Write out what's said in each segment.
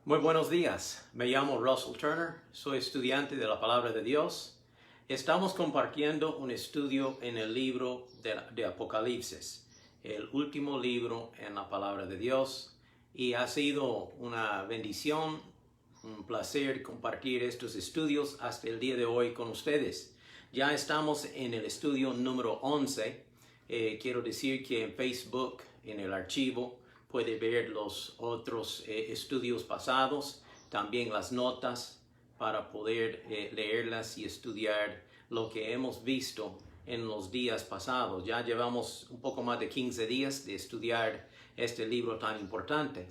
Muy buenos días, me llamo Russell Turner, soy estudiante de la Palabra de Dios. Estamos compartiendo un estudio en el libro de Apocalipsis, el último libro en la Palabra de Dios, y ha sido una bendición, un placer compartir estos estudios hasta el día de hoy con ustedes. Ya estamos en el estudio número 11. Quiero decir que en Facebook, en el archivo, puede ver los otros estudios pasados, también las notas para poder leerlas y estudiar lo que hemos visto en los días pasados. Ya llevamos un poco más de 15 días de estudiar este libro tan importante.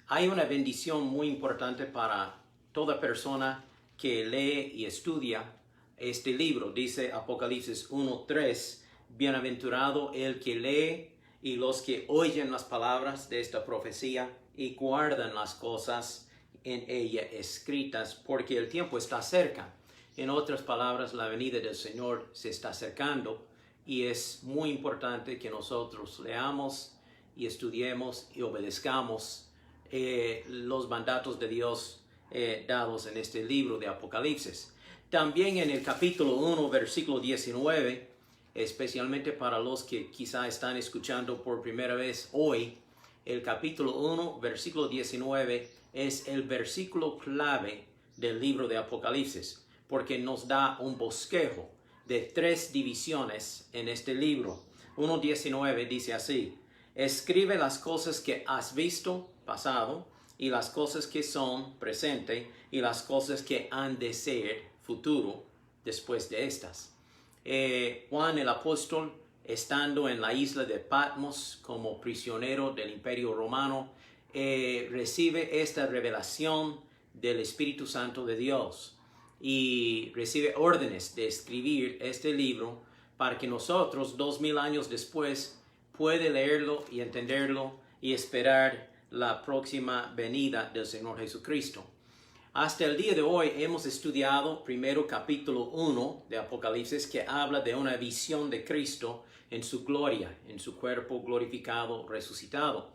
Hay una bendición muy importante para toda persona que lee y estudia este libro. Dice Apocalipsis 1:3, bienaventurado el que lee y los que oyen las palabras de esta profecía y guardan las cosas en ella escritas, porque el tiempo está cerca. En otras palabras, la venida del Señor se está acercando y es muy importante que nosotros leamos y estudiemos y obedezcamos los mandatos de Dios dados en este libro de Apocalipsis. También en el capítulo 1, versículo 19, especialmente para los que quizá están escuchando por primera vez hoy, el capítulo 1, versículo 19 es el versículo clave del libro de Apocalipsis, porque nos da un bosquejo de 3 divisiones en este libro. 1:19 dice así: escribe las cosas que has visto, pasado, y las cosas que son, presente, y las cosas que han de ser, futuro, después de estas. Juan el apóstol, estando en la isla de Patmos como prisionero del Imperio Romano, recibe esta revelación del Espíritu Santo de Dios y recibe órdenes de escribir este libro para que nosotros 2000 años después puede leerlo y entenderlo y esperar la próxima venida del Señor Jesucristo. Hasta el día de hoy hemos estudiado primero capítulo 1 de Apocalipsis, que habla de una visión de Cristo en su gloria, en su cuerpo glorificado, resucitado.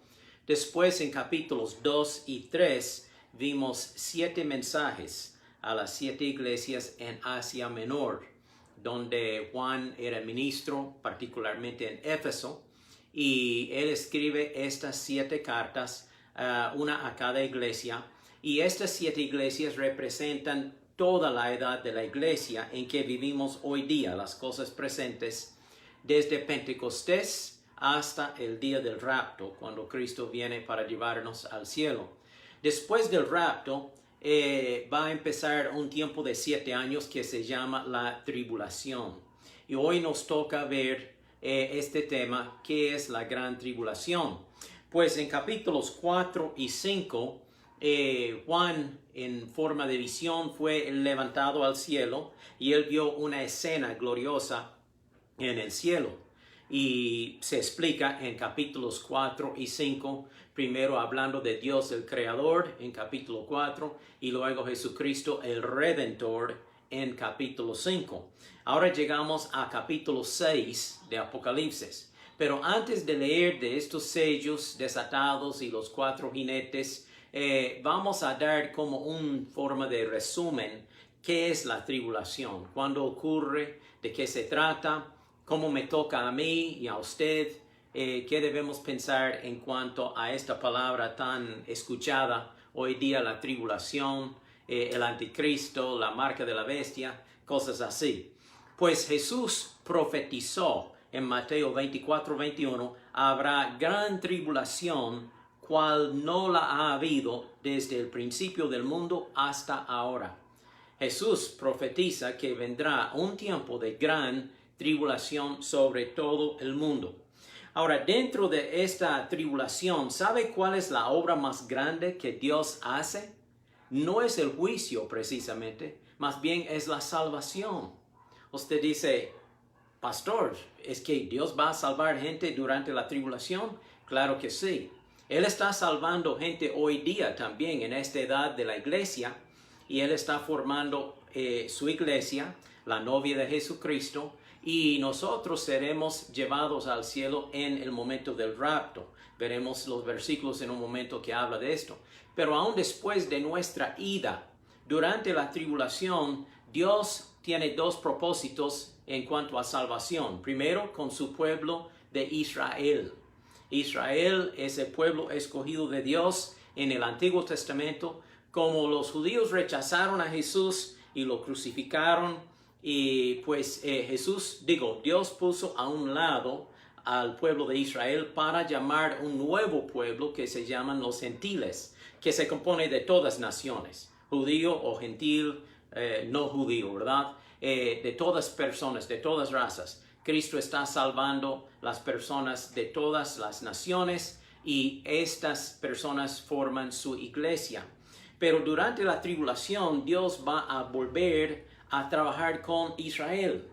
Después en capítulos 2 y 3 vimos 7 mensajes a las 7 iglesias en Asia Menor, donde Juan era ministro, particularmente en Éfeso, y él escribe estas 7 cartas, una a cada iglesia. Y estas 7 iglesias representan toda la edad de la iglesia en que vivimos hoy día, las cosas presentes, desde Pentecostés hasta el día del rapto, cuando Cristo viene para llevarnos al cielo. Después del rapto va a empezar un tiempo de 7 años que se llama la tribulación. Y hoy nos toca ver este tema, ¿qué es la gran tribulación? Pues en capítulos 4 y 5, Juan, en forma de visión, fue levantado al cielo y él vio una escena gloriosa en el cielo. Y se explica en capítulos 4 y 5, primero hablando de Dios el Creador en capítulo 4 y luego Jesucristo el Redentor en capítulo 5. Ahora llegamos a capítulo 6 de Apocalipsis. Pero antes de leer de estos sellos desatados y los 4 jinetes, vamos a dar como una forma de resumen qué es la tribulación, cuándo ocurre, de qué se trata, cómo me toca a mí y a usted, qué debemos pensar en cuanto a esta palabra tan escuchada hoy día, la tribulación, el anticristo, la marca de la bestia, cosas así. Pues Jesús profetizó en Mateo 24:21, habrá gran tribulación, cual no la ha habido desde el principio del mundo hasta ahora. Jesús profetiza que vendrá un tiempo de gran tribulación sobre todo el mundo. Ahora, dentro de esta tribulación, ¿sabe cuál es la obra más grande que Dios hace? No es el juicio precisamente, más bien es la salvación. Usted dice: pastor, ¿es que Dios va a salvar gente durante la tribulación? Claro que sí. Él está salvando gente hoy día también en esta edad de la iglesia, y Él está formando su iglesia, la novia de Jesucristo, y nosotros seremos llevados al cielo en el momento del rapto. Veremos los versículos en un momento que habla de esto. Pero aún después de nuestra ida, durante la tribulación, Dios tiene dos propósitos en cuanto a salvación. Primero, con su pueblo de Israel. Israel es el pueblo escogido de Dios en el Antiguo Testamento. Como los judíos rechazaron a Jesús y lo crucificaron, y pues Dios puso a un lado al pueblo de Israel para llamar un nuevo pueblo que se llaman los gentiles, que se compone de todas naciones, judío o gentil, no judío, ¿verdad? De todas personas, de todas razas. Cristo está salvando las personas de todas las naciones y estas personas forman su iglesia. Pero durante la tribulación Dios va a volver a trabajar con Israel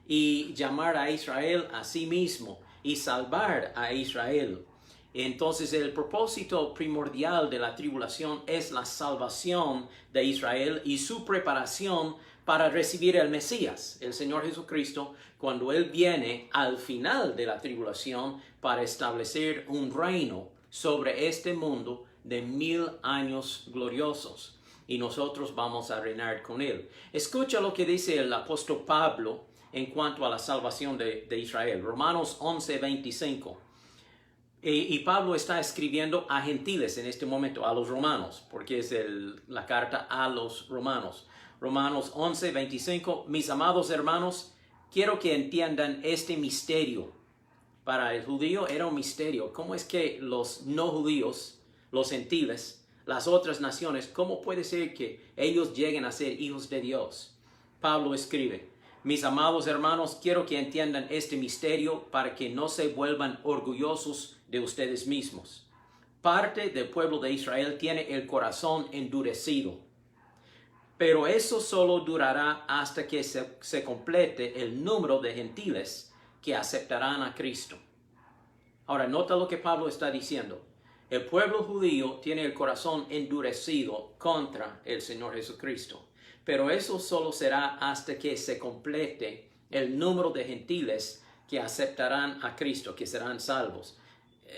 y llamar a Israel a sí mismo y salvar a Israel. Entonces el propósito primordial de la tribulación es la salvación de Israel y su preparación para recibir el Mesías, el Señor Jesucristo, cuando Él viene al final de la tribulación para establecer un reino sobre este mundo de 1000 años gloriosos. Y nosotros vamos a reinar con Él. Escucha lo que dice el apóstol Pablo en cuanto a la salvación de Israel. Romanos 11:25. Y Pablo está escribiendo a gentiles en este momento, a los romanos, porque es la carta a los romanos. Romanos 11:25. Mis amados hermanos, quiero que entiendan este misterio. Para el judío era un misterio. ¿Cómo es que los no judíos, los gentiles, las otras naciones, cómo puede ser que ellos lleguen a ser hijos de Dios? Pablo escribe: mis amados hermanos, quiero que entiendan este misterio para que no se vuelvan orgullosos de ustedes mismos. Parte del pueblo de Israel tiene el corazón endurecido, pero eso solo durará hasta que se complete el número de gentiles que aceptarán a Cristo. Ahora, nota lo que Pablo está diciendo. El pueblo judío tiene el corazón endurecido contra el Señor Jesucristo, pero eso solo será hasta que se complete el número de gentiles que aceptarán a Cristo, que serán salvos.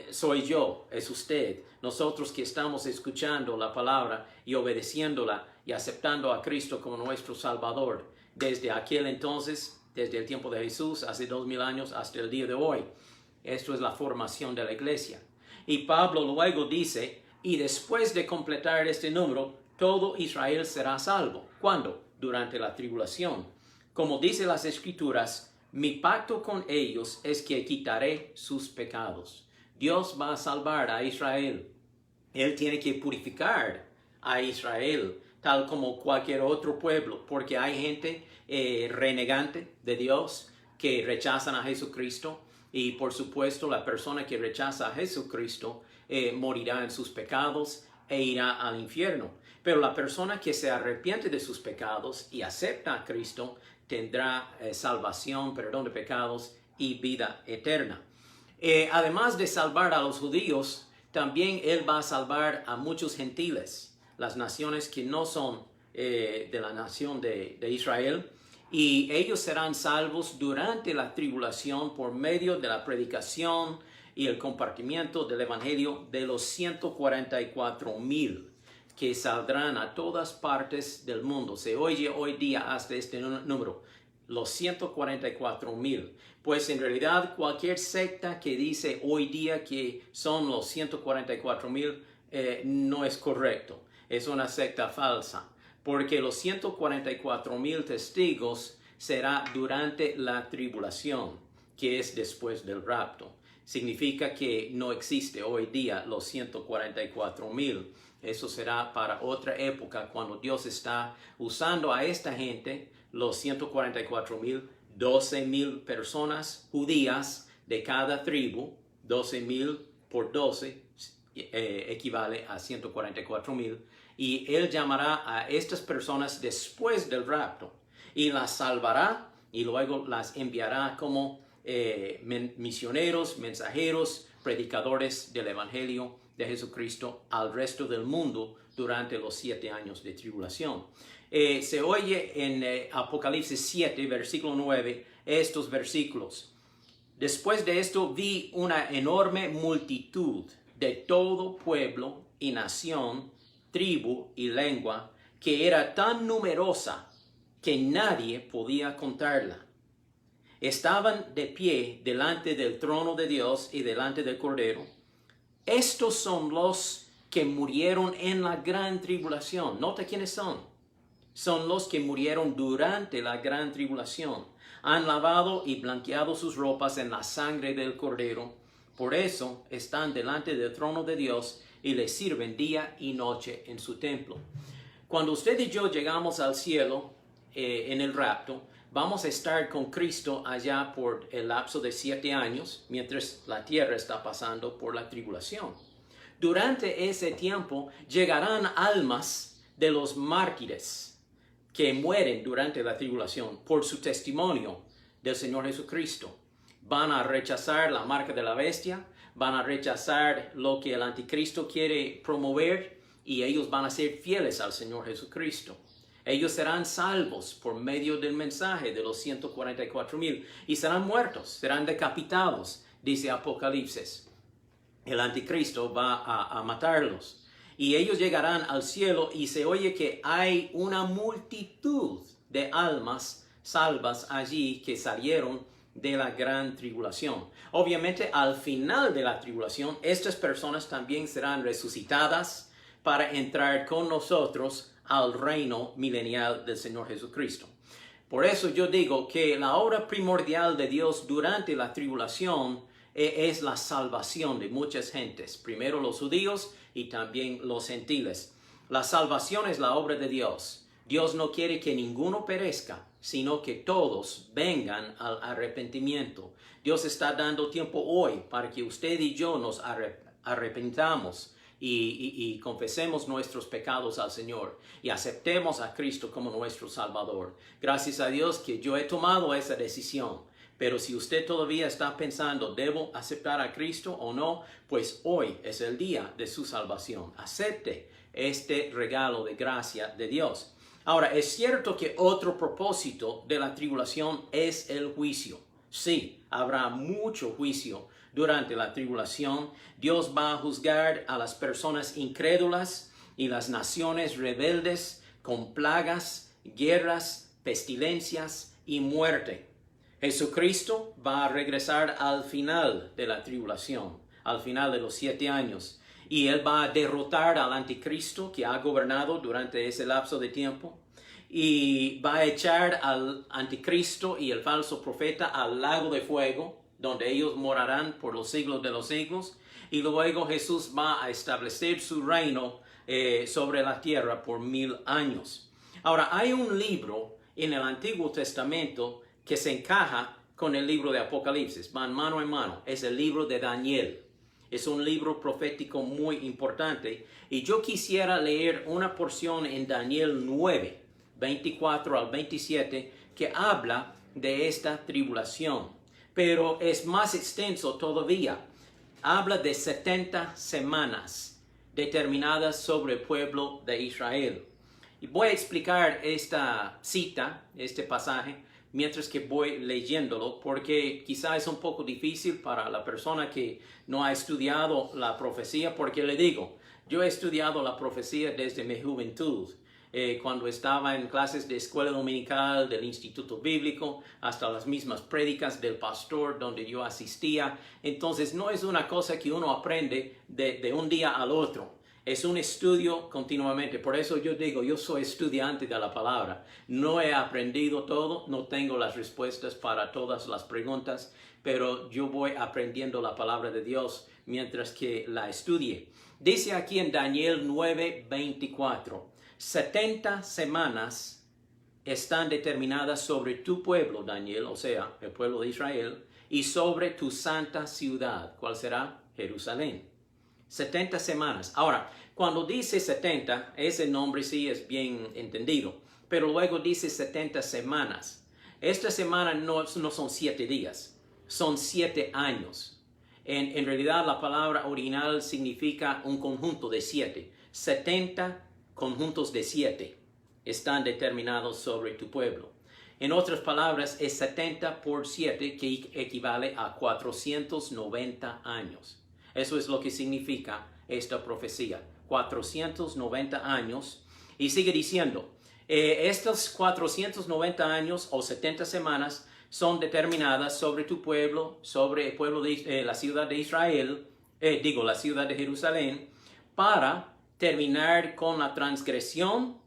Soy yo, es usted, nosotros que estamos escuchando la palabra y obedeciéndola y aceptando a Cristo como nuestro Salvador desde aquel entonces, desde el tiempo de Jesús, hace 2000 años hasta el día de hoy. Esto es la formación de la iglesia. Y Pablo luego dice: y después de completar este número, todo Israel será salvo. ¿Cuándo? Durante la tribulación. Como dice las Escrituras, mi pacto con ellos es que quitaré sus pecados. Dios va a salvar a Israel. Él tiene que purificar a Israel, tal como cualquier otro pueblo, porque hay gente renegante de Dios que rechazan a Jesucristo. Y por supuesto, la persona que rechaza a Jesucristo morirá en sus pecados e irá al infierno. Pero la persona que se arrepiente de sus pecados y acepta a Cristo tendrá salvación, perdón de pecados y vida eterna. Además de salvar a los judíos, también Él va a salvar a muchos gentiles, las naciones que no son de la nación de Israel. Y ellos serán salvos durante la tribulación por medio de la predicación y el compartimiento del evangelio de los 144,000 que saldrán a todas partes del mundo. Se oye hoy día hasta este número, los 144,000. Pues en realidad cualquier secta que dice hoy día que son los 144,000 no es correcto. Es una secta falsa. Porque los 144,000 testigos será durante la tribulación, que es después del rapto. Significa que no existe hoy día los 144,000. Eso será para otra época, cuando Dios está usando a esta gente, los 144,000, 12,000 personas judías de cada tribu. 12,000 por 12 equivale a 144,000. Y Él llamará a estas personas después del rapto y las salvará y luego las enviará como misioneros, mensajeros, predicadores del Evangelio de Jesucristo al resto del mundo durante los 7 años de tribulación. Se oye en Apocalipsis 7, versículo 9, estos versículos. Después de esto vi una enorme multitud de todo pueblo y nación, tribu y lengua, que era tan numerosa que nadie podía contarla. Estaban de pie delante del trono de Dios y delante del Cordero. Estos son los que murieron en la gran tribulación. Nota quiénes son. Son los que murieron durante la gran tribulación. Han lavado y blanqueado sus ropas en la sangre del Cordero. Por eso están delante del trono de Dios y le sirven día y noche en su templo. Cuando usted y yo llegamos al cielo en el rapto, vamos a estar con Cristo allá por el lapso de 7 años, mientras la tierra está pasando por la tribulación. Durante ese tiempo llegarán almas de los mártires que mueren durante la tribulación por su testimonio del Señor Jesucristo. Van a rechazar la marca de la bestia, van a rechazar lo que el anticristo quiere promover y ellos van a ser fieles al Señor Jesucristo. Ellos serán salvos por medio del mensaje de los 144,000 y serán muertos, serán decapitados, dice Apocalipsis. El anticristo va a matarlos. Y ellos llegarán al cielo y se oye que hay una multitud de almas salvas allí que salieron de la gran tribulación. Obviamente al final de la tribulación, estas personas también serán resucitadas para entrar con nosotros al reino milenial del Señor Jesucristo. Por eso yo digo que la obra primordial de Dios durante la tribulación es la salvación de muchas gentes. Primero los judíos y también los gentiles. La salvación es la obra de Dios. Dios no quiere que ninguno perezca, sino que todos vengan al arrepentimiento. Dios está dando tiempo hoy para que usted y yo nos arrepentamos y confesemos nuestros pecados al Señor y aceptemos a Cristo como nuestro Salvador. Gracias a Dios que yo he tomado esa decisión. Pero si usted todavía está pensando, ¿debo aceptar a Cristo o no? Pues hoy es el día de su salvación. Acepte este regalo de gracia de Dios. Ahora, es cierto que otro propósito de la tribulación es el juicio. Sí, habrá mucho juicio durante la tribulación. Dios va a juzgar a las personas incrédulas y las naciones rebeldes con plagas, guerras, pestilencias y muerte. Jesucristo va a regresar al final de la tribulación, al final de los 7 años. Y Él va a derrotar al anticristo que ha gobernado durante ese lapso de tiempo. Y va a echar al anticristo y el falso profeta al lago de fuego, donde ellos morarán por los siglos de los siglos. Y luego Jesús va a establecer su reino sobre la tierra por 1000 años. Ahora, hay un libro en el Antiguo Testamento que se encaja con el libro de Apocalipsis, van mano en mano. Es el libro de Daniel. Es un libro profético muy importante. Y yo quisiera leer una porción en Daniel 9, 24 al 27, que habla de esta tribulación. Pero es más extenso todavía. Habla de 70 semanas determinadas sobre el pueblo de Israel. Y voy a explicar esta cita, este pasaje, mientras que voy leyéndolo, porque quizá es un poco difícil para la persona que no ha estudiado la profecía, porque le digo, yo he estudiado la profecía desde mi juventud, cuando estaba en clases de escuela dominical, del instituto bíblico, hasta las mismas prédicas del pastor donde yo asistía. Entonces no es una cosa que uno aprende de un día al otro. Es un estudio continuamente. Por eso yo digo, yo soy estudiante de la palabra. No he aprendido todo, no tengo las respuestas para todas las preguntas, pero yo voy aprendiendo la palabra de Dios mientras que la estudie. Dice aquí en Daniel 9:24, 70 semanas están determinadas sobre tu pueblo, Daniel, o sea, el pueblo de Israel, y sobre tu santa ciudad. ¿Cuál será? Jerusalén. 70 semanas. Ahora, cuando dice 70, ese nombre sí es bien entendido, pero luego dice 70 semanas. Esta semana no son 7 días, son 7 años. En realidad la palabra original significa un conjunto de 7. 70 conjuntos de 7 están determinados sobre tu pueblo. En otras palabras, es 70 por 7, que equivale a 490 años. Eso es lo que significa esta profecía. 490 años. Y sigue diciendo, estos 490 años o 70 semanas son determinadas sobre tu pueblo, sobre el pueblo de la ciudad de Israel, la ciudad de Jerusalén, para terminar con la transgresión,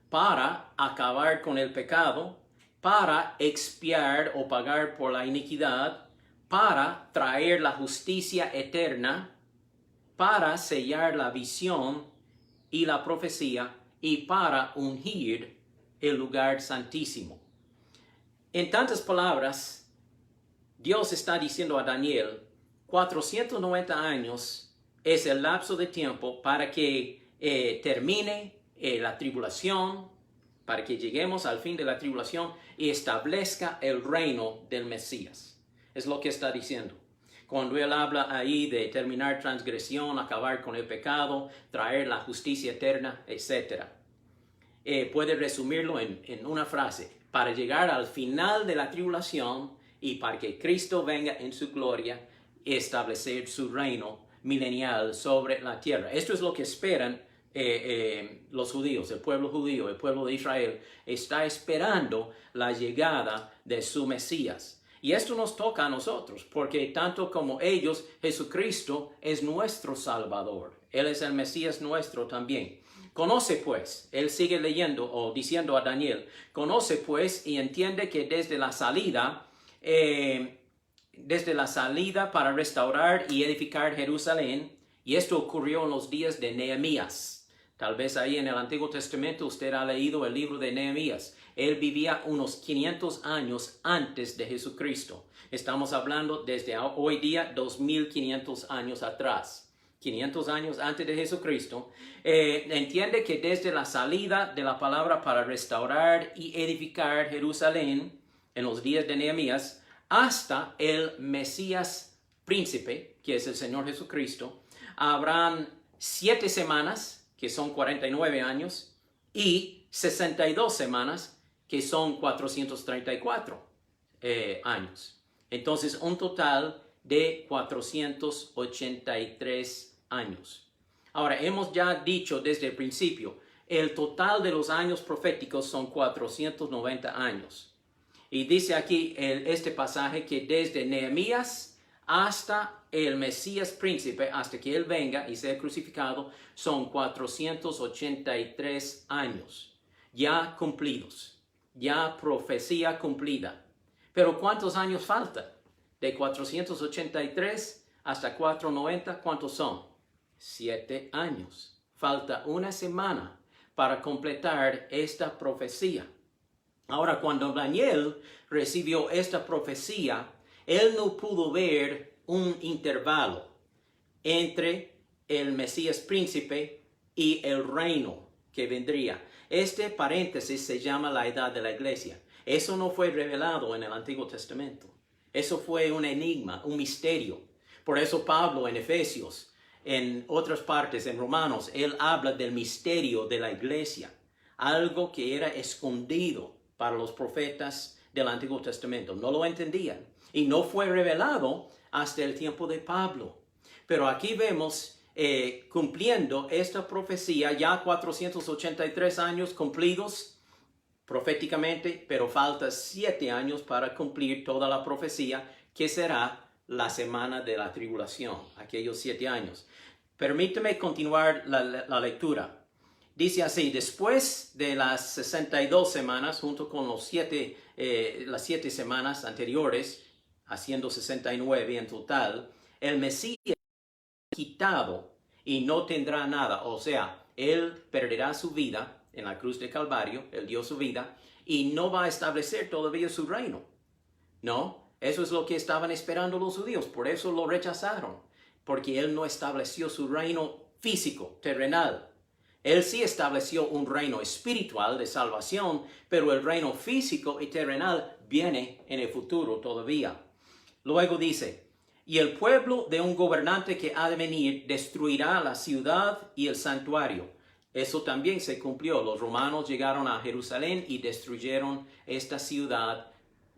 para acabar con el pecado, para expiar o pagar por la iniquidad, para traer la justicia eterna, para sellar la visión y la profecía, y para ungir el lugar santísimo. En tantas palabras, Dios está diciendo a Daniel, 490 años es el lapso de tiempo para que termine la tribulación, para que lleguemos al fin de la tribulación y establezca el reino del Mesías. Es lo que está diciendo. Cuando él habla ahí de terminar transgresión, acabar con el pecado, traer la justicia eterna, etc. Puede resumirlo en una frase. Para llegar al final de la tribulación y para que Cristo venga en su gloria y establecer su reino milenial sobre la tierra. Esto es lo que esperan los judíos, el pueblo judío, el pueblo de Israel. Está esperando la llegada de su Mesías. Y esto nos toca a nosotros, porque tanto como ellos, Jesucristo es nuestro Salvador. Él es el Mesías nuestro también. Conoce pues, él sigue leyendo o diciendo a Daniel, conoce pues y entiende que desde la salida para restaurar y edificar Jerusalén, y esto ocurrió en los días de Nehemías. Tal vez ahí en el Antiguo Testamento usted ha leído el libro de Nehemías. Él vivía unos 500 años antes de Jesucristo. Estamos hablando desde hoy día 2500 años atrás. 500 años antes de Jesucristo. Entiende que desde la salida de la palabra para restaurar y edificar Jerusalén en los días de Nehemías hasta el Mesías príncipe, que es el Señor Jesucristo, habrán 7 semanas, que son 49 años, y 62 semanas, que son 434 años. Entonces, un total de 483 años. Ahora, hemos ya dicho desde el principio, el total de los años proféticos son 490 años. Y dice aquí este pasaje que desde Nehemías hasta el Mesías príncipe, hasta que él venga y sea crucificado, son 483 años ya cumplidos. Ya profecía cumplida. Pero ¿cuántos años falta? De 483 hasta 490, ¿cuántos son? 7 años. Falta una semana para completar esta profecía. Ahora, cuando Daniel recibió esta profecía, él no pudo ver un intervalo entre el Mesías príncipe y el reino que vendría. Este paréntesis se llama la edad de la iglesia. Eso no fue revelado en el Antiguo Testamento. Eso fue un enigma, un misterio. Por eso Pablo en Efesios, en otras partes, en Romanos, él habla del misterio de la iglesia. Algo que era escondido para los profetas del Antiguo Testamento. No lo entendían. Y no fue revelado hasta el tiempo de Pablo. Pero aquí vemos cumpliendo esta profecía, ya 483 años cumplidos proféticamente, pero falta 7 años para cumplir toda la profecía, que será la semana de la tribulación, aquellos 7 años. Permíteme continuar la lectura. Dice así: después de las 62 semanas, junto con las 7 semanas anteriores, haciendo 69 en total, el Mesías quitado y no tendrá nada. O sea, él perderá su vida en la cruz de Calvario, él dio su vida, y no va a establecer todavía su reino. No, eso es lo que estaban esperando los judíos, por eso lo rechazaron, porque él no estableció su reino físico, terrenal. Él sí estableció un reino espiritual de salvación, pero el reino físico y terrenal viene en el futuro todavía. Luego dice: y el pueblo de un gobernante que ha de venir destruirá la ciudad y el santuario. Eso también se cumplió. Los romanos llegaron a Jerusalén y destruyeron esta ciudad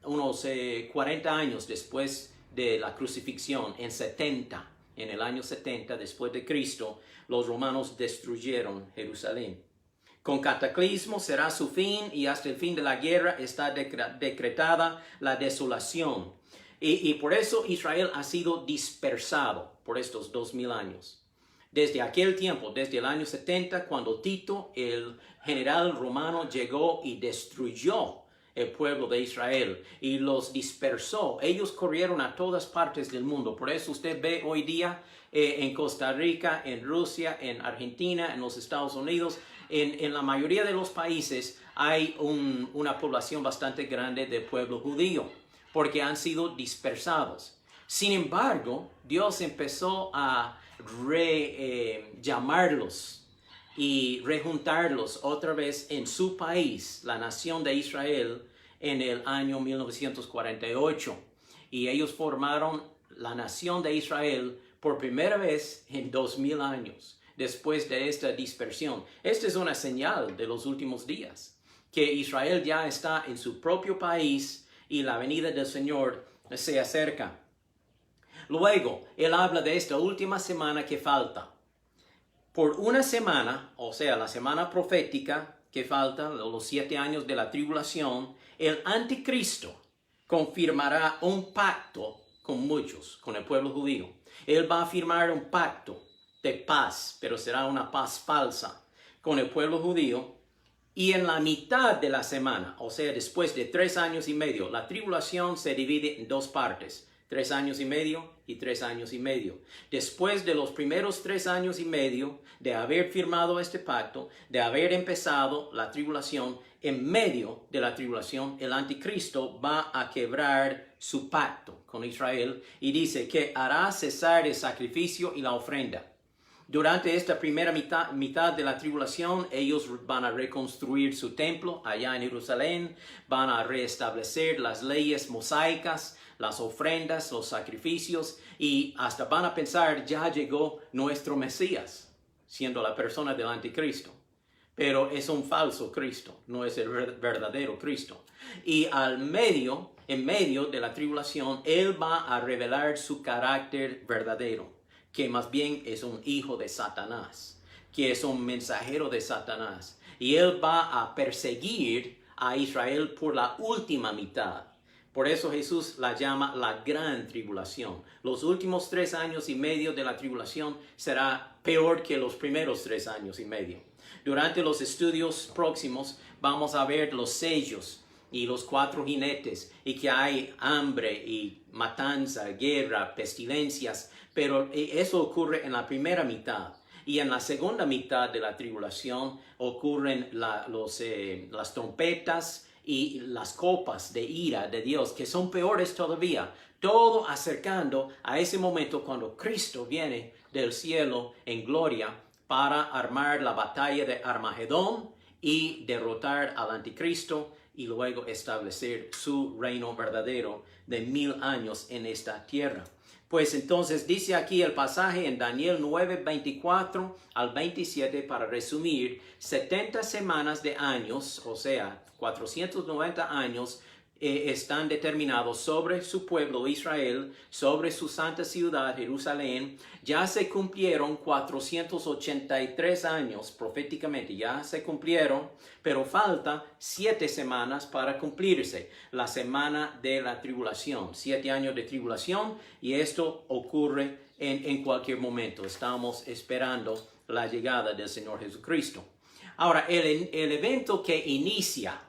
unos 40 años después de la crucifixión, en el año 70 después de Cristo, los romanos destruyeron Jerusalén. Con cataclismo será su fin y hasta el fin de la guerra está decretada la desolación. Y por eso Israel ha sido dispersado por estos 2000 años. Desde aquel tiempo, desde el año 70, cuando Tito, el general romano, llegó y destruyó el pueblo de Israel y los dispersó. Ellos corrieron a todas partes del mundo. Por eso usted ve hoy día en Costa Rica, en Rusia, en Argentina, en los Estados Unidos, en la mayoría de los países hay una población bastante grande de pueblo judío, porque han sido dispersados. Sin embargo, Dios empezó a llamarlos y rejuntarlos otra vez en su país, la nación de Israel, en el año 1948. Y ellos formaron la nación de Israel por primera vez en 2000 años, después de esta dispersión. Esta es una señal de los últimos días, que Israel ya está en su propio país y la venida del Señor se acerca. Luego, él habla de esta última semana que falta. Por una semana, o sea, la semana profética que falta, los 7 años de la tribulación, el anticristo confirmará un pacto con muchos, con el pueblo judío. Él va a firmar un pacto de paz, pero será una paz falsa con el pueblo judío. Y en la mitad de la semana, o sea, después de 3 años y medio, la tribulación se divide en 2 partes. 3 años y medio y 3 años y medio. Después de los primeros 3 años y medio de haber firmado este pacto, de haber empezado la tribulación, en medio de la tribulación, el anticristo va a quebrar su pacto con Israel y dice que hará cesar el sacrificio y la ofrenda. Durante esta primera mitad de la tribulación, ellos van a reconstruir su templo allá en Jerusalén, van a restablecer las leyes mosaicas, las ofrendas, los sacrificios, y hasta van a pensar, ya llegó nuestro Mesías, siendo la persona del anticristo. Pero es un falso Cristo, no es el verdadero Cristo. Y en medio de la tribulación, Él va a revelar su carácter verdadero, que más bien es un hijo de Satanás, que es un mensajero de Satanás. Y Él va a perseguir a Israel por la última mitad. Por eso Jesús la llama la gran tribulación. Los últimos 3 años y medio de la tribulación será peor que los primeros 3 años y medio. Durante los estudios próximos vamos a ver los sellos y los 4 jinetes, y que hay hambre y matanza, guerra, pestilencias, pero eso ocurre en la primera mitad. Y en la segunda mitad de la tribulación ocurren las trompetas y las copas de ira de Dios, que son peores todavía. Todo acercando a ese momento cuando Cristo viene del cielo en gloria para armar la batalla de Armagedón y derrotar al anticristo y luego establecer su reino verdadero de 1000 años en esta tierra. Pues entonces dice aquí el pasaje en Daniel 9, 24 al 27, para resumir, 70 semanas de años, o sea, 490 años, están determinados sobre su pueblo Israel, sobre su santa ciudad Jerusalén. Ya se cumplieron 483 años proféticamente, ya se cumplieron, pero falta 7 semanas para cumplirse, la semana de la tribulación, 7 años de tribulación, y esto ocurre en cualquier momento. Estamos esperando la llegada del Señor Jesucristo. Ahora, el evento que inicia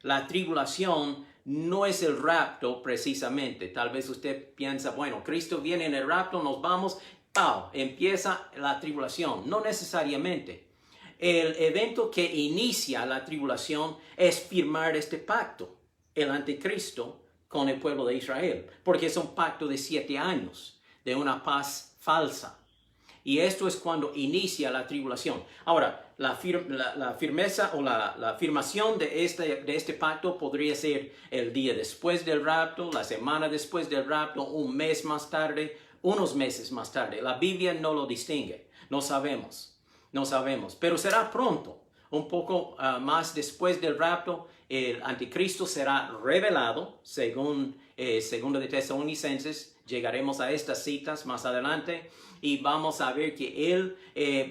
la tribulación no es el rapto precisamente. Tal vez usted piensa, bueno, Cristo viene en el rapto, nos vamos, ¡pau!, empieza la tribulación. No necesariamente. El evento que inicia la tribulación es firmar este pacto, el anticristo con el pueblo de Israel, porque es un pacto de 7 años, de una paz falsa. Y esto es cuando inicia la tribulación. Ahora, la firmeza o la afirmación de este pacto podría ser el día después del rapto, la semana después del rapto, un mes más tarde, unos meses más tarde. La Biblia no lo distingue, no sabemos. No sabemos, pero será pronto. Un poco más después del rapto, el anticristo será revelado, según segundo de Tesalonicenses. Llegaremos a estas citas más adelante y vamos a ver que él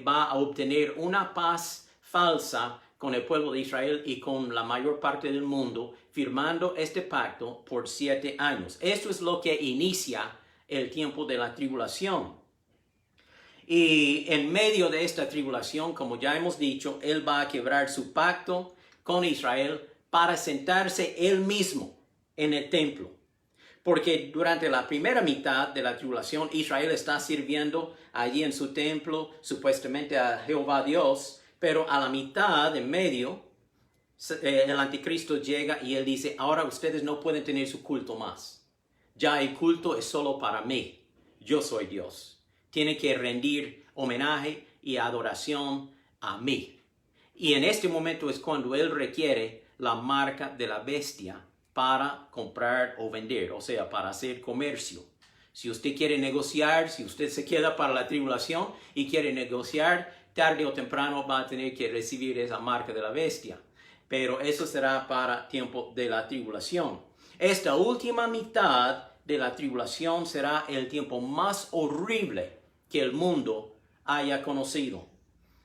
va a obtener una paz falsa con el pueblo de Israel y con la mayor parte del mundo, firmando este pacto por 7 años. Esto es lo que inicia el tiempo de la tribulación. Y en medio de esta tribulación, como ya hemos dicho, él va a quebrar su pacto con Israel para sentarse él mismo en el templo. Porque durante la primera mitad de la tribulación, Israel está sirviendo allí en su templo, supuestamente a Jehová Dios, pero a la mitad, en medio, el anticristo llega y él dice, ahora ustedes no pueden tener su culto más. Ya el culto es solo para mí. Yo soy Dios. Tienen que rendir homenaje y adoración a mí. Y en este momento es cuando él requiere la marca de la bestia para comprar o vender, o sea, para hacer comercio. Si usted quiere negociar, si usted se queda para la tribulación y quiere negociar, tarde o temprano va a tener que recibir esa marca de la bestia. Pero eso será para tiempo de la tribulación. Esta última mitad de la tribulación será el tiempo más horrible que el mundo haya conocido.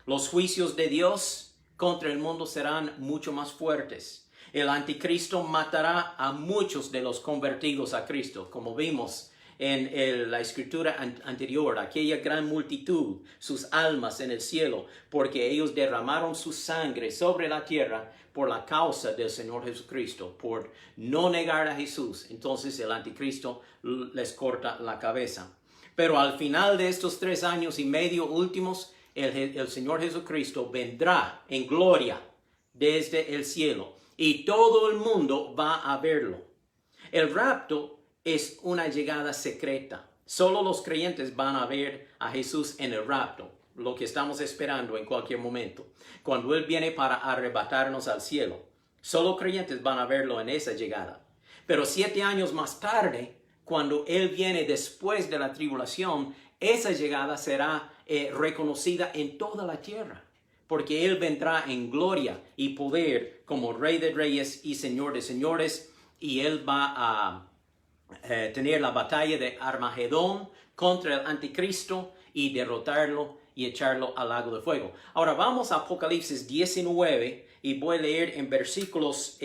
Los juicios de Dios contra el mundo serán mucho más fuertes. El anticristo matará a muchos de los convertidos a Cristo, como vimos en la escritura anterior, aquella gran multitud, sus almas en el cielo, porque ellos derramaron su sangre sobre la tierra por la causa del Señor Jesucristo, por no negar a Jesús. Entonces el anticristo les corta la cabeza. Pero al final de estos 3 años y medio últimos, el Señor Jesucristo vendrá en gloria desde el cielo y todo el mundo va a verlo. El rapto es una llegada secreta. Solo los creyentes van a ver a Jesús en el rapto, lo que estamos esperando en cualquier momento, cuando Él viene para arrebatarnos al cielo. Solo creyentes van a verlo en esa llegada. Pero 7 años más tarde, cuando Él viene después de la tribulación, esa llegada será reconocida en toda la tierra, porque Él vendrá en gloria y poder como Rey de Reyes y Señor de Señores, y Él va a tener la batalla de Armagedón contra el anticristo y derrotarlo y echarlo al lago de fuego. Ahora vamos a Apocalipsis 19 y voy a leer en versículos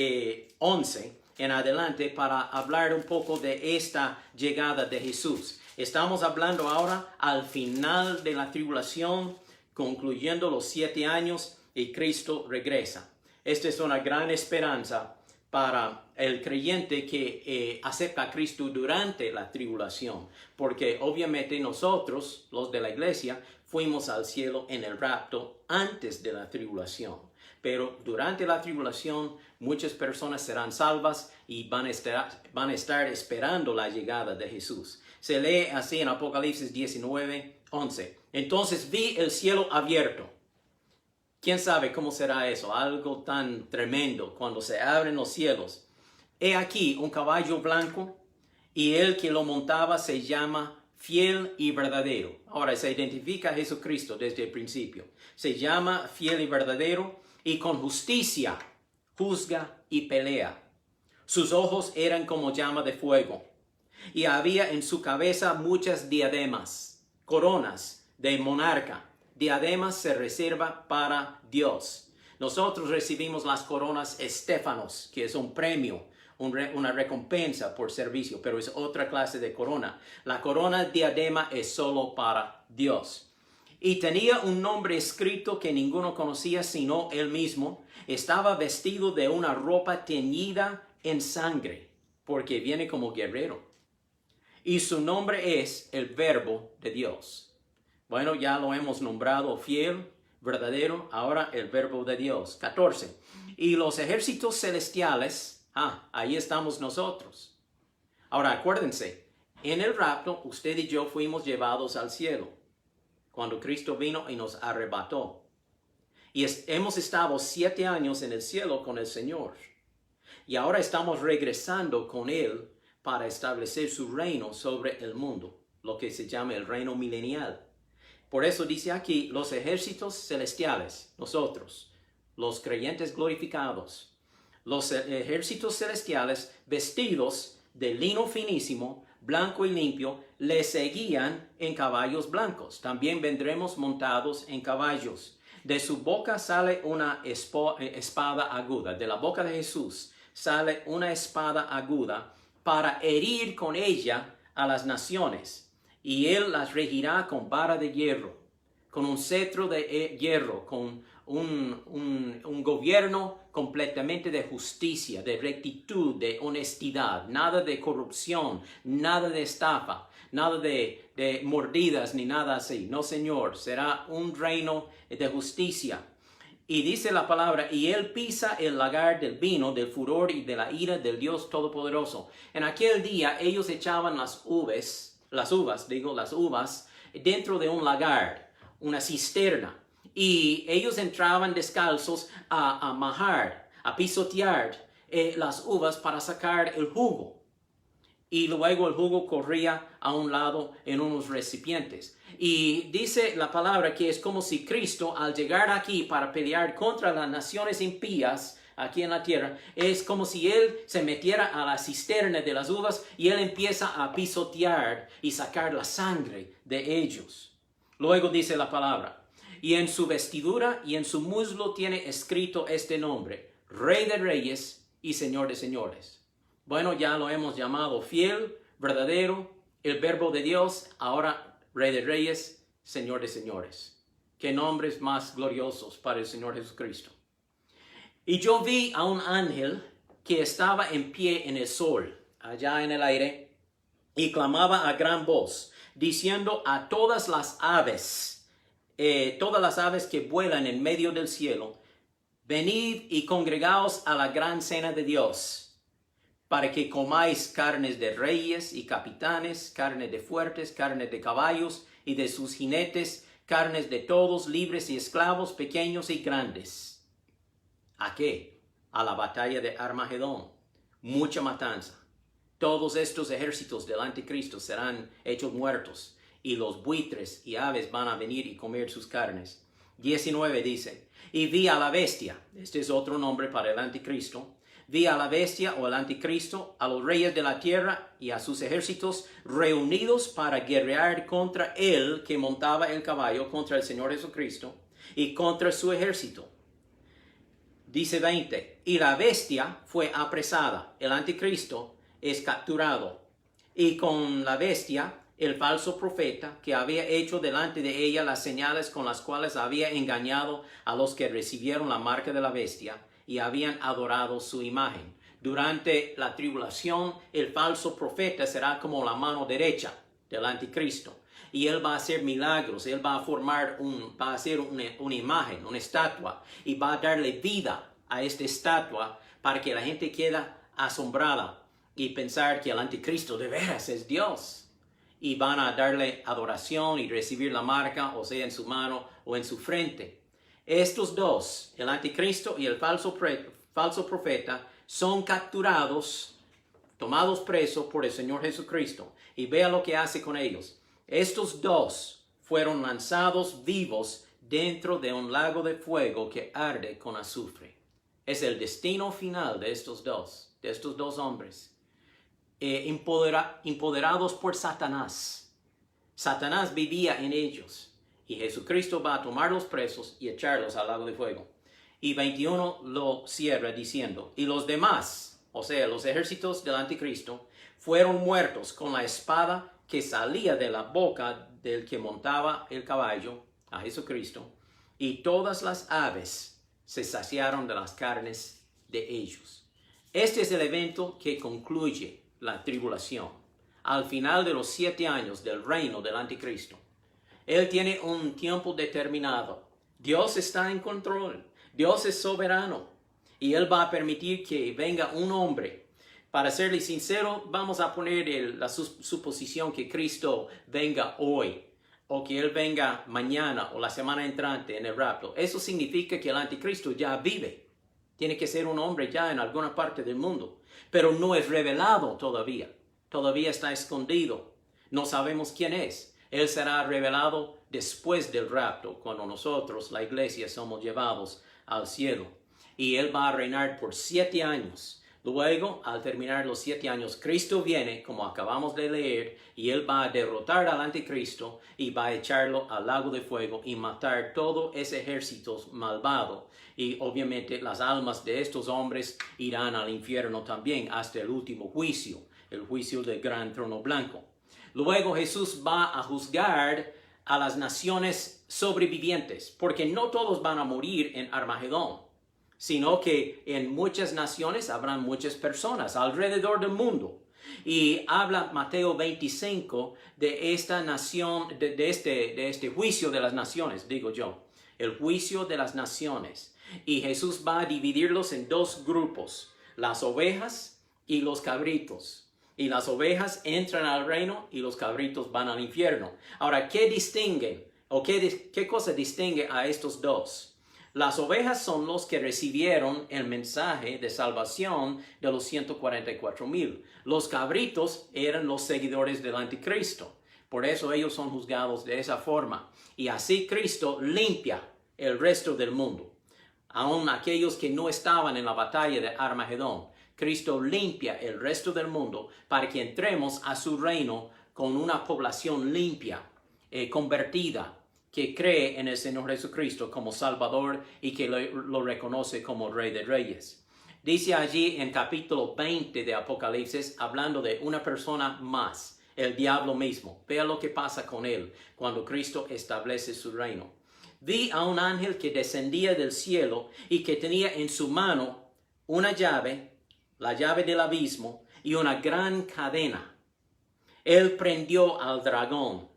11 en adelante para hablar un poco de esta llegada de Jesús. Estamos hablando ahora al final de la tribulación, concluyendo los 7 años y Cristo regresa. Esta es una gran esperanza para el creyente que acepta a Cristo durante la tribulación, porque obviamente nosotros, los de la iglesia, fuimos al cielo en el rapto antes de la tribulación. Pero durante la tribulación muchas personas serán salvas y van a estar esperando la llegada de Jesús. Se lee así en Apocalipsis 19, 11. Entonces vi el cielo abierto. ¿Quién sabe cómo será eso? Algo tan tremendo cuando se abren los cielos. He aquí un caballo blanco y el que lo montaba se llama Fiel y Verdadero. Ahora se identifica a Jesucristo desde el principio. Se llama Fiel y Verdadero y con justicia juzga y pelea. Sus ojos eran como llama de fuego y había en su cabeza muchas diademas, coronas de monarca. Diademas se reserva para Dios. Nosotros recibimos las coronas estéfanos, que es un premio, una recompensa por servicio, pero es otra clase de corona. La corona diadema es solo para Dios. Y tenía un nombre escrito que ninguno conocía sino él mismo. Estaba vestido de una ropa teñida en sangre, porque viene como guerrero. Y su nombre es el Verbo de Dios. Bueno, ya lo hemos nombrado fiel, verdadero, ahora el Verbo de Dios. 14. Y los ejércitos celestiales, ahí estamos nosotros. Ahora acuérdense, en el rapto usted y yo fuimos llevados al cielo, cuando Cristo vino y nos arrebató. Y hemos estado 7 años en el cielo con el Señor. Y ahora estamos regresando con Él para establecer su reino sobre el mundo, lo que se llama el reino milenial. Por eso dice aquí, los ejércitos celestiales, nosotros, los creyentes glorificados, los ejércitos celestiales vestidos de lino finísimo, blanco y limpio, le seguían en caballos blancos. También vendremos montados en caballos. De su boca sale una espada aguda. De la boca de Jesús sale una espada aguda para herir con ella a las naciones. Y él las regirá con vara de hierro, con un cetro de hierro, con un gobierno completamente de justicia, de rectitud, de honestidad, nada de corrupción, nada de estafa, nada de mordidas ni nada así. No, Señor, será un reino de justicia. Y dice la palabra, y él pisa el lagar del vino, del furor y de la ira del Dios Todopoderoso. En aquel día ellos echaban las uvas dentro de un lagar, una cisterna. Y ellos entraban descalzos a majar, a pisotear las uvas para sacar el jugo. Y luego el jugo corría a un lado en unos recipientes. Y dice la palabra que es como si Cristo, al llegar aquí para pelear contra las naciones impías aquí en la tierra, es como si Él se metiera a la cisterna de las uvas y Él empieza a pisotear y sacar la sangre de ellos. Luego dice la palabra, y en su vestidura y en su muslo tiene escrito este nombre, Rey de Reyes y Señor de Señores. Bueno, ya lo hemos llamado fiel, verdadero, el verbo de Dios, ahora Rey de Reyes, Señor de Señores. Qué nombres más gloriosos para el Señor Jesucristo. Y yo vi a un ángel que estaba en pie en el sol, allá en el aire, y clamaba a gran voz, diciendo a todas las aves que vuelan en medio del cielo, venid y congregaos a la gran cena de Dios, para que comáis carnes de reyes y capitanes, carne de fuertes, carne de caballos y de sus jinetes, carnes de todos, libres y esclavos, pequeños y grandes. ¿A qué? A la batalla de Armagedón. Mucha matanza. Todos estos ejércitos del anticristo serán hechos muertos, y los buitres y aves van a venir y comer sus carnes. 19 dice, y vi a la bestia, este es otro nombre para el anticristo, vi a la bestia o el anticristo, a los reyes de la tierra y a sus ejércitos reunidos para guerrear contra él que montaba el caballo, contra el Señor Jesucristo y contra su ejército. Dice 20, y la bestia fue apresada, el anticristo es capturado, y con la bestia el falso profeta que había hecho delante de ella las señales con las cuales había engañado a los que recibieron la marca de la bestia y habían adorado su imagen. Durante la tribulación, el falso profeta será como la mano derecha del anticristo. Y él va a hacer milagros, él va a hacer una imagen, una estatua, y va a darle vida a esta estatua para que la gente quede asombrada y pensar que el anticristo de veras es Dios. Y van a darle adoración y recibir la marca, o sea, en su mano o en su frente. Estos dos, el anticristo y el falso profeta, son capturados, tomados presos por el Señor Jesucristo. Y vea lo que hace con ellos. Estos dos fueron lanzados vivos dentro de un lago de fuego que arde con azufre. Es el destino final de estos dos hombres. Empoderados por Satanás. Satanás vivía en ellos. Y Jesucristo va a tomar los presos y echarlos al lago de fuego. Y 21 lo cierra diciendo, y los demás, o sea, los ejércitos del anticristo, fueron muertos con la espada que salía de la boca del que montaba el caballo, a Jesucristo, y todas las aves se saciaron de las carnes de ellos. Este es el evento que concluye la tribulación, al final de los 7 años del reino del anticristo. Él tiene un tiempo determinado. Dios está en control. Dios es soberano. Y Él va a permitir que venga un hombre. Para serle sincero, vamos a poner la suposición que Cristo venga hoy, o que Él venga mañana o la semana entrante en el rapto. Eso significa que el anticristo ya vive. Tiene que ser un hombre ya en alguna parte del mundo. Pero no es revelado todavía. Todavía está escondido. No sabemos quién es. Él será revelado después del rapto, cuando nosotros, la iglesia, somos llevados al cielo. Y Él va a reinar por 7 años. Luego, al terminar los 7 años, Cristo viene, como acabamos de leer, y Él va a derrotar al anticristo y va a echarlo al lago de fuego y matar todo ese ejército malvado. Y obviamente las almas de estos hombres irán al infierno también hasta el último juicio, el juicio del gran trono blanco. Luego Jesús va a juzgar a las naciones sobrevivientes, porque no todos van a morir en Armagedón, sino que en muchas naciones habrán muchas personas alrededor del mundo. Y habla Mateo 25 de esta nación, de este juicio de las naciones, digo yo, el juicio de las naciones. Y Jesús va a dividirlos en 2 grupos, las ovejas y los cabritos. Y las ovejas entran al reino y los cabritos van al infierno. Ahora, ¿qué distinguen? ¿O qué cosa distingue a estos dos? Las ovejas son los que recibieron el mensaje de salvación de los 144,000. Los cabritos eran los seguidores del anticristo. Por eso ellos son juzgados de esa forma. Y así Cristo limpia el resto del mundo. Aún aquellos que no estaban en la batalla de Armagedón, Cristo limpia el resto del mundo para que entremos a su reino con una población limpia, convertida, que cree en el Señor Jesucristo como Salvador y que lo reconoce como Rey de Reyes. Dice allí en capítulo 20 de Apocalipsis, hablando de una persona más, el diablo mismo. Vea lo que pasa con él cuando Cristo establece su reino. Vi a un ángel que descendía del cielo y que tenía en su mano una llave, la llave del abismo, y una gran cadena. Él prendió al dragón,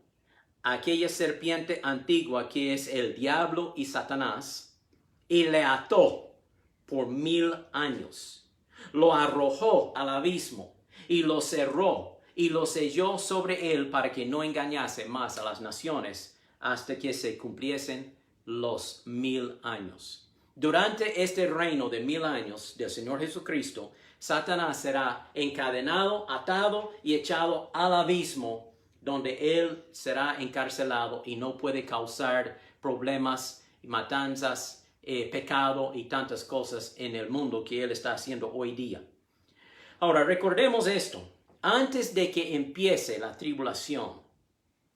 aquella serpiente antigua que es el diablo y Satanás, y le ató por 1000 años. Lo arrojó al abismo y lo cerró y lo selló sobre él para que no engañase más a las naciones hasta que se cumpliesen los 1000 años. Durante este reino de 1000 años del Señor Jesucristo, Satanás será encadenado, atado y echado al abismo, donde él será encarcelado y no puede causar problemas, matanzas, pecado y tantas cosas en el mundo que él está haciendo hoy día. Ahora, recordemos esto. Antes de que empiece la tribulación,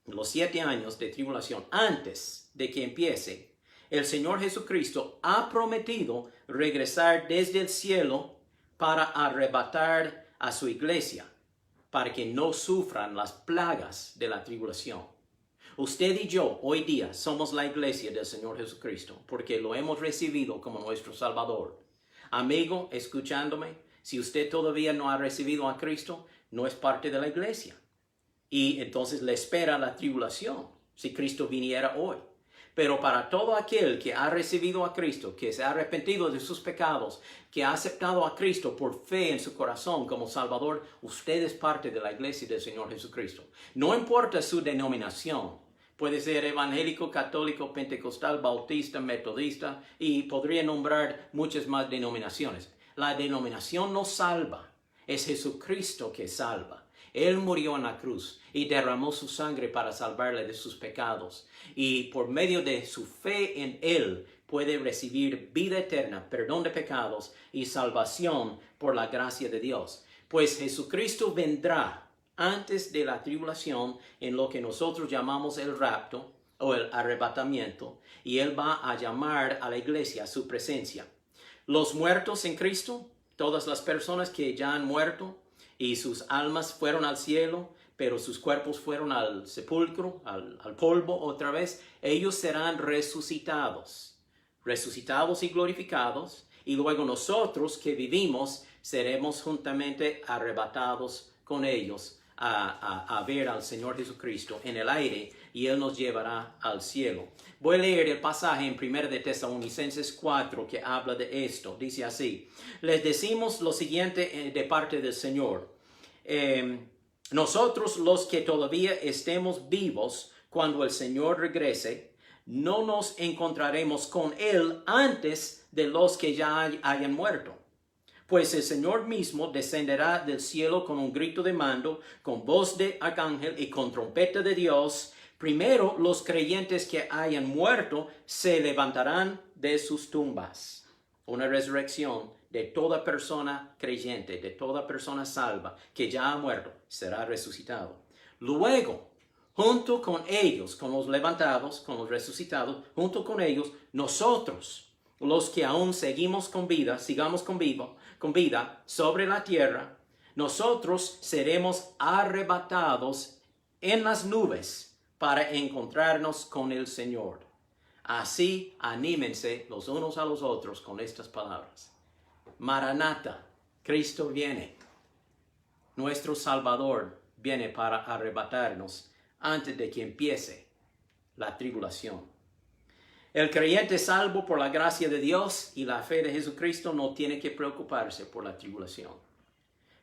los 7 años de tribulación, antes de que empiece, el Señor Jesucristo ha prometido regresar desde el cielo para arrebatar a su iglesia, para que no sufran las plagas de la tribulación. Usted y yo hoy día somos la iglesia del Señor Jesucristo, porque lo hemos recibido como nuestro Salvador. Amigo, escuchándome, si usted todavía no ha recibido a Cristo, no es parte de la iglesia. Y entonces le espera la tribulación, si Cristo viniera hoy. Pero para todo aquel que ha recibido a Cristo, que se ha arrepentido de sus pecados, que ha aceptado a Cristo por fe en su corazón como Salvador, usted es parte de la iglesia del Señor Jesucristo. No importa su denominación. Puede ser evangélico, católico, pentecostal, bautista, metodista y podría nombrar muchas más denominaciones. La denominación no salva. Es Jesucristo que salva. Él murió en la cruz y derramó su sangre para salvarle de sus pecados. Y por medio de su fe en Él puede recibir vida eterna, perdón de pecados y salvación por la gracia de Dios. Pues Jesucristo vendrá antes de la tribulación en lo que nosotros llamamos el rapto o el arrebatamiento, y Él va a llamar a la iglesia a su presencia. Los muertos en Cristo, todas las personas que ya han muerto y sus almas fueron al cielo, pero sus cuerpos fueron al sepulcro, al polvo otra vez, ellos serán resucitados y glorificados, y luego nosotros que vivimos seremos juntamente arrebatados con ellos a ver al Señor Jesucristo en el aire, y Él nos llevará al cielo. Voy a leer el pasaje en 1 de Tesalonicenses 4 que habla de esto. Dice así: les decimos lo siguiente de parte del Señor. Nosotros los que todavía estemos vivos cuando el Señor regrese, no nos encontraremos con Él antes de los que ya hayan muerto. Pues el Señor mismo descenderá del cielo con un grito de mando, con voz de arcángel y con trompeta de Dios, Primero, los creyentes que hayan muerto se levantarán de sus tumbas. Una resurrección de toda persona creyente, de toda persona salva que ya ha muerto, será resucitado. Luego, junto con ellos, con los levantados, con los resucitados, junto con ellos, nosotros, los que aún seguimos con vida, sigamos con vida sobre la tierra, nosotros seremos arrebatados en las nubes para encontrarnos con el Señor. Así, anímense los unos a los otros con estas palabras. Maranata, Cristo viene. Nuestro Salvador viene para arrebatarnos antes de que empiece la tribulación. El creyente salvo por la gracia de Dios y la fe de Jesucristo no tiene que preocuparse por la tribulación.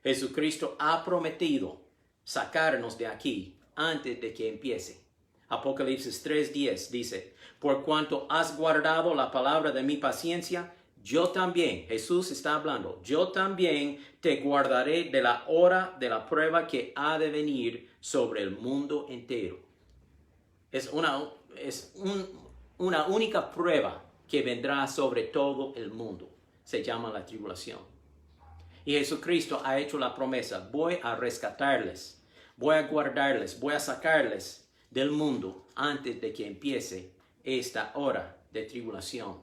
Jesucristo ha prometido sacarnos de aquí antes de que empiece. Apocalipsis 3:10 dice, por cuanto has guardado la palabra de mi paciencia, yo también, Jesús está hablando, yo también te guardaré de la hora de la prueba que ha de venir sobre el mundo entero. Es una única prueba que vendrá sobre todo el mundo. Se llama la tribulación. Y Jesucristo ha hecho la promesa, voy a rescatarles, voy a guardarles, voy a sacarles del mundo antes de que empiece esta hora de tribulación.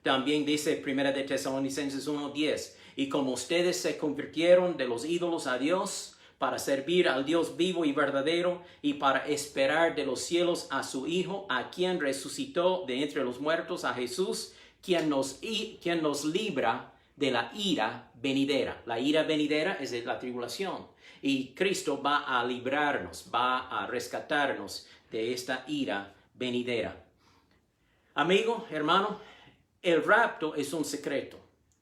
También dice 1 de Tesalonicenses 1:10, y como ustedes se convirtieron de los ídolos a Dios para servir al Dios vivo y verdadero y para esperar de los cielos a su Hijo, a quien resucitó de entre los muertos, a Jesús, quien nos libra de la ira venidera. La ira venidera es la tribulación. Y Cristo va a librarnos, va a rescatarnos de esta ira venidera. Amigo, hermano, el rapto es un secreto.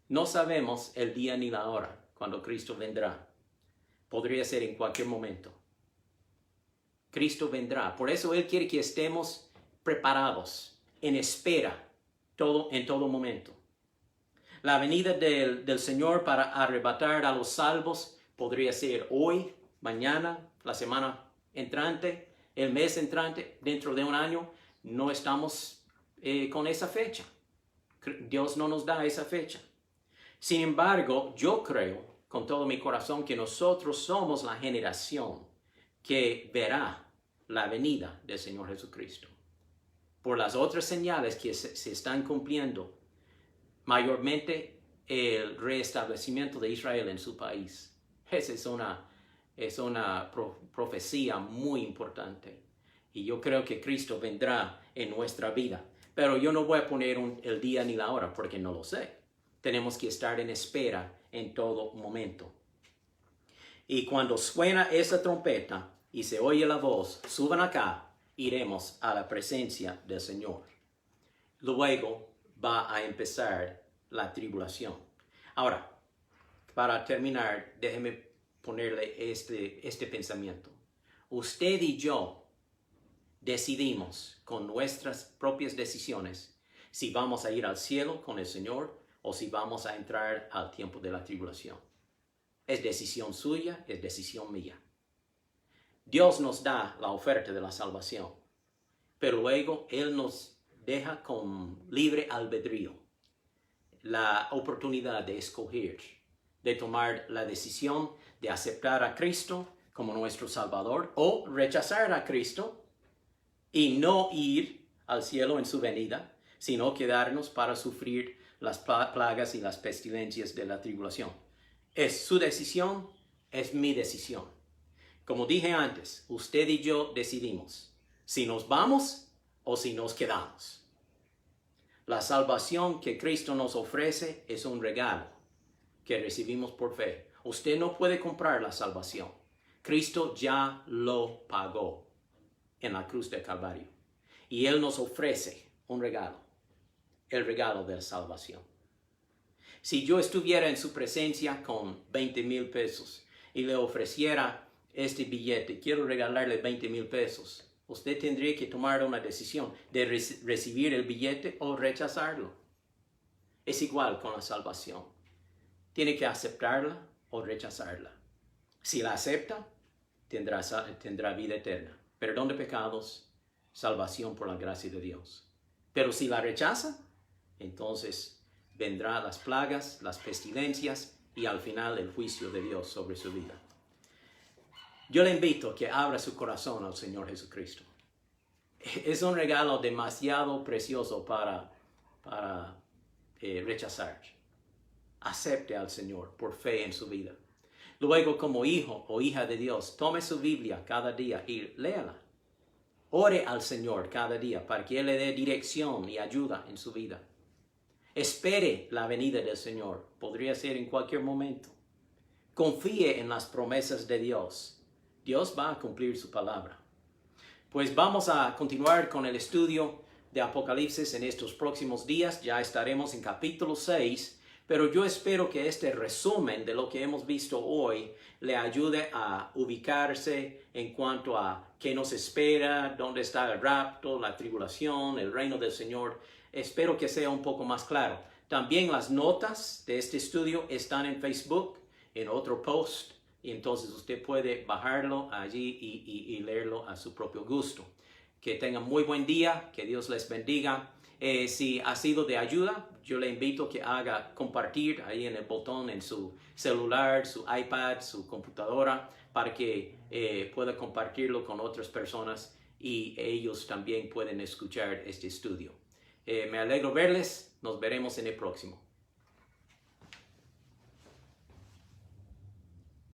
No sabemos el día ni la hora cuando Cristo vendrá. Podría ser en cualquier momento. Cristo vendrá. Por eso Él quiere que estemos preparados, en espera, en todo momento. La venida del Señor para arrebatar a los salvos podría ser hoy, mañana, la semana entrante, el mes entrante, dentro de un año. No estamos con esa fecha. Dios no nos da esa fecha. Sin embargo, yo creo con todo mi corazón que nosotros somos la generación que verá la venida del Señor Jesucristo. Por las otras señales que se están cumpliendo, mayormente el restablecimiento de Israel en su país. Esa es una profecía muy importante. Y yo creo que Cristo vendrá en nuestra vida. Pero yo no voy a poner el día ni la hora porque no lo sé. Tenemos que estar en espera en todo momento. Y cuando suena esa trompeta y se oye la voz, suban acá, iremos a la presencia del Señor. Luego va a empezar la tribulación. Ahora, para terminar, déjeme ponerle este pensamiento. Usted y yo decidimos con nuestras propias decisiones si vamos a ir al cielo con el Señor o si vamos a entrar al tiempo de la tribulación. Es decisión suya, es decisión mía. Dios nos da la oferta de la salvación, pero luego Él nos deja con libre albedrío la oportunidad de escoger, de tomar la decisión de aceptar a Cristo como nuestro Salvador o rechazar a Cristo y no ir al cielo en su venida, sino quedarnos para sufrir las plagas y las pestilencias de la tribulación. Es su decisión, es mi decisión. Como dije antes, usted y yo decidimos si nos vamos o si nos quedamos. La salvación que Cristo nos ofrece es un regalo que recibimos por fe. Usted no puede comprar la salvación. Cristo ya lo pagó en la cruz del Calvario. Y Él nos ofrece un regalo, el regalo de la salvación. Si yo estuviera en su presencia con 20,000 pesos y le ofreciera este billete, quiero regalarle 20,000 pesos, usted tendría que tomar una decisión de recibir el billete o rechazarlo. Es igual con la salvación. Tiene que aceptarla o rechazarla. Si la acepta, tendrá vida eterna, perdón de pecados salvación por la gracia de Dios. Pero si la rechaza, entonces vendrán las plagas, las pestilencias y al final el juicio de Dios sobre su vida. Yo le invito a que abra su corazón al Señor Jesucristo. Es un regalo demasiado precioso para rechazar. Acepte al Señor por fe en su vida. Luego, como hijo o hija de Dios, tome su Biblia cada día y léala. Ore al Señor cada día para que Él le dé dirección y ayuda en su vida. Espere la venida del Señor. Podría ser en cualquier momento. Confíe en las promesas de Dios. Dios va a cumplir su palabra. Pues vamos a continuar con el estudio de Apocalipsis en estos próximos días. Ya estaremos en capítulo 6. Pero yo espero que este resumen de lo que hemos visto hoy le ayude a ubicarse en cuanto a qué nos espera, dónde está el rapto, la tribulación, el reino del Señor. Espero que sea un poco más claro. También las notas de este estudio están en Facebook, en otro post, y entonces usted puede bajarlo allí y leerlo a su propio gusto. Que tengan muy buen día, que Dios les bendiga. Si ha sido de ayuda, yo le invito a que haga compartir ahí en el botón en su celular, su iPad, su computadora, para que pueda compartirlo con otras personas y ellos también pueden escuchar este estudio. Me alegro verles, nos veremos en el próximo.